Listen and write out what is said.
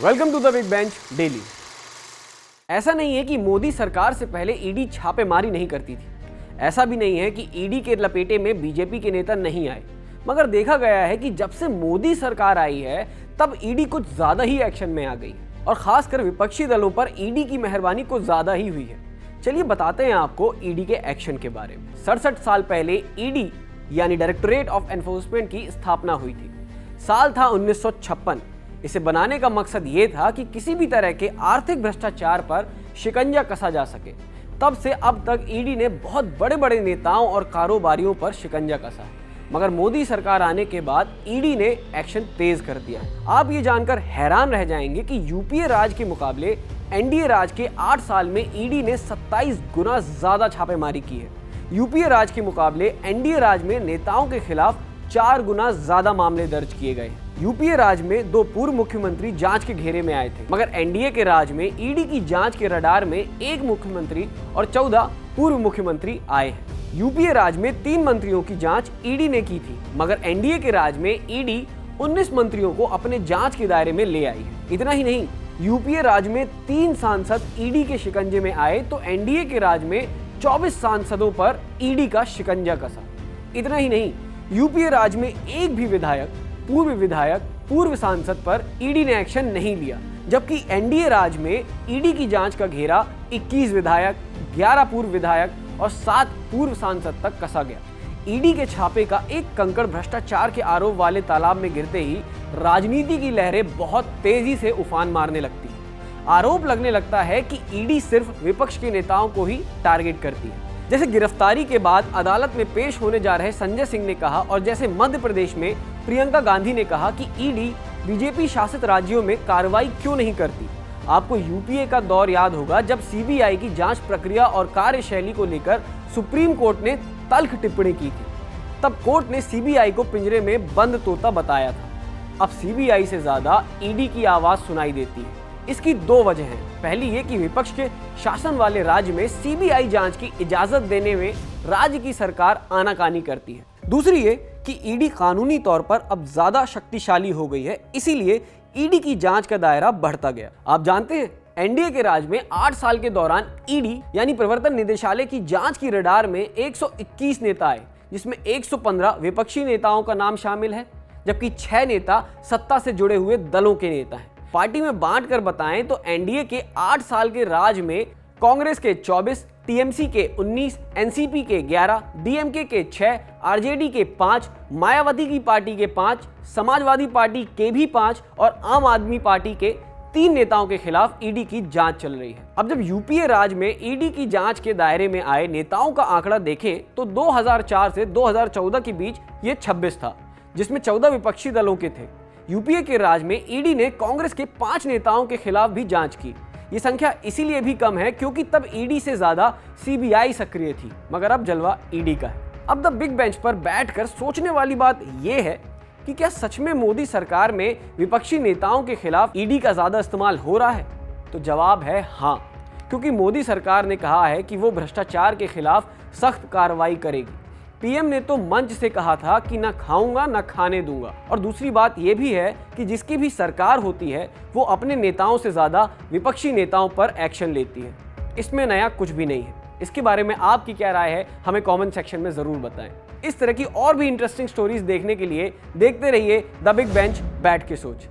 Welcome to the big bench daily. ऐसा नहीं है कि मोदी सरकार से पहले ईडी छापेमारी नहीं करती थी। ऐसा भी नहीं है कि ईडी के लपेटे में बीजेपी के नेता नहीं आए, मगर देखा गया है कि जब से मोदी सरकार आई है तब ईडी कुछ ज्यादा ही एक्शन में आ गई और खासकर विपक्षी दलों पर ईडी की मेहरबानी कुछ ज्यादा ही हुई है। चलिए बताते हैं आपको ईडी के एक्शन के बारे में। 67 साल पहले ईडी यानी डायरेक्टोरेट ऑफ एनफोर्समेंट की स्थापना हुई थी। साल था 1956। इसे बनाने का मकसद ये था कि किसी भी तरह के आर्थिक भ्रष्टाचार पर शिकंजा कसा जा सके। तब से अब तक ईडी ने बहुत बड़े बड़े नेताओं और कारोबारियों पर शिकंजा कसा है, मगर मोदी सरकार आने के बाद ईडी ने एक्शन तेज कर दिया। आप ये जानकर हैरान रह जाएंगे कि यूपीए राज के मुकाबले एनडीए राज के 8 साल में ईडी ने 27 गुना ज्यादा छापेमारी की है। यूपीए राज के मुकाबले एनडीए राज में नेताओं के खिलाफ 4 गुना ज्यादा मामले दर्ज किए गए। यूपीए राज में 2 पूर्व मुख्यमंत्री जांच के घेरे में आए थे, मगर एनडीए के राज में ईडी की जांच के रडार में 1 मुख्यमंत्री और 14 पूर्व मुख्यमंत्री आए हैं। यूपीए राज में 3 मंत्रियों की जांच ईडी ने की थी, मगर एनडीए के राज में ईडी 19 मंत्रियों को अपने जांच के दायरे में ले आई है। इतना ही नहीं, यूपीए राज में 3 सांसद ईडी के शिकंजे में आए तो एनडीए के राज में 24 सांसदों पर ईडी का शिकंजा कसा। इतना ही नहीं, यूपीए राज में एक भी पूर्व सांसद पर ईडी ने एक्शन नहीं लिया, जबकि एनडीए राज में ईडी की जांच का घेरा 21 विधायक, 11 पूर्व विधायक और 7 पूर्व सांसद तक कसा गया। ईडी के छापे का एक कंकड़ भ्रष्टाचार के आरोप वाले तालाब में गिरते ही राजनीति की लहरें बहुत तेजी से उफान मारने लगती है। आरोप लगने लगता है कि ईडी सिर्फ विपक्ष के नेताओं को ही टारगेट करती है। जैसे गिरफ्तारी के बाद अदालत में पेश होने जा रहे संजय सिंह ने कहा, और जैसे मध्य प्रदेश में प्रियंका गांधी ने कहा कि ईडी बीजेपी शासित राज्यों में कार्रवाई क्यों नहीं करती। आपको यूपीए का दौर याद होगा जब सीबीआई की जांच प्रक्रिया और कार्यशैली को लेकर सुप्रीम कोर्ट ने तल्ख टिप्पणी की थी। तब कोर्ट ने सीबीआई को पिंजरे में बंद तोता बताया था। अब सीबीआई से ज्यादा ईडी की आवाज सुनाई देती है। इसकी 2 वजह हैं। पहली ये कि विपक्ष के शासन वाले राज्य में सीबीआई जांच की इजाजत देने में राज्य की सरकार आनाकानी करती है। दूसरी ये कि ईडी कानूनी तौर पर अब ज्यादा शक्तिशाली हो गई है, इसीलिए ईडी की जांच का दायरा बढ़ता गया। आप जानते हैं, एनडीए के राज में 8 साल के दौरान ईडी यानी प्रवर्तन निदेशालय की जांच की रडार में 121 नेता आए, जिसमें 115 विपक्षी नेताओं का नाम शामिल है, जबकि 6 नेता सत्ता से जुड़े हुए दलों के नेता हैं। पार्टी में बांट कर बताएं तो एनडीए के 8 साल के राज में कांग्रेस के 24, टीएमसी के 19, एनसीपी के 11, डीएमके के 6, आरजेडी के 5, मायावती की पार्टी के 5, समाजवादी पार्टी के भी 5 और आम आदमी पार्टी के 3 नेताओं के खिलाफ ईडी की जांच चल रही है। अब जब यूपीए राज में ईडी की जांच के दायरे में आए नेताओं का आंकड़ा देखें तो 2004 से 2014 के बीच ये 26 था, जिसमें 14 विपक्षी दलों के थे। यूपीए के राज में ईडी ने कांग्रेस के 5 नेताओं के खिलाफ भी जांच की। ये संख्या इसीलिए भी कम है क्योंकि तब ईडी से ज्यादा सीबीआई सक्रिय थी, मगर अब जलवा ईडी का है। अब द बिग बेंच पर बैठकर सोचने वाली बात यह है कि क्या सच में मोदी सरकार में विपक्षी नेताओं के खिलाफ ईडी का ज्यादा इस्तेमाल हो रहा है? तो जवाब है हाँ, क्योंकि मोदी सरकार ने कहा है कि वो भ्रष्टाचार के खिलाफ सख्त कार्रवाई करेगी। पीएम ने तो मंच से कहा था कि ना खाऊंगा ना खाने दूंगा। और दूसरी बात यह भी है कि जिसकी भी सरकार होती है वो अपने नेताओं से ज्यादा विपक्षी नेताओं पर एक्शन लेती है। इसमें नया कुछ भी नहीं है। इसके बारे में आपकी क्या राय है, हमें कमेंट सेक्शन में जरूर बताएं। इस तरह की और भी इंटरेस्टिंग स्टोरीज देखने के लिए देखते रहिए द बिग बेंच बैठ के सोच।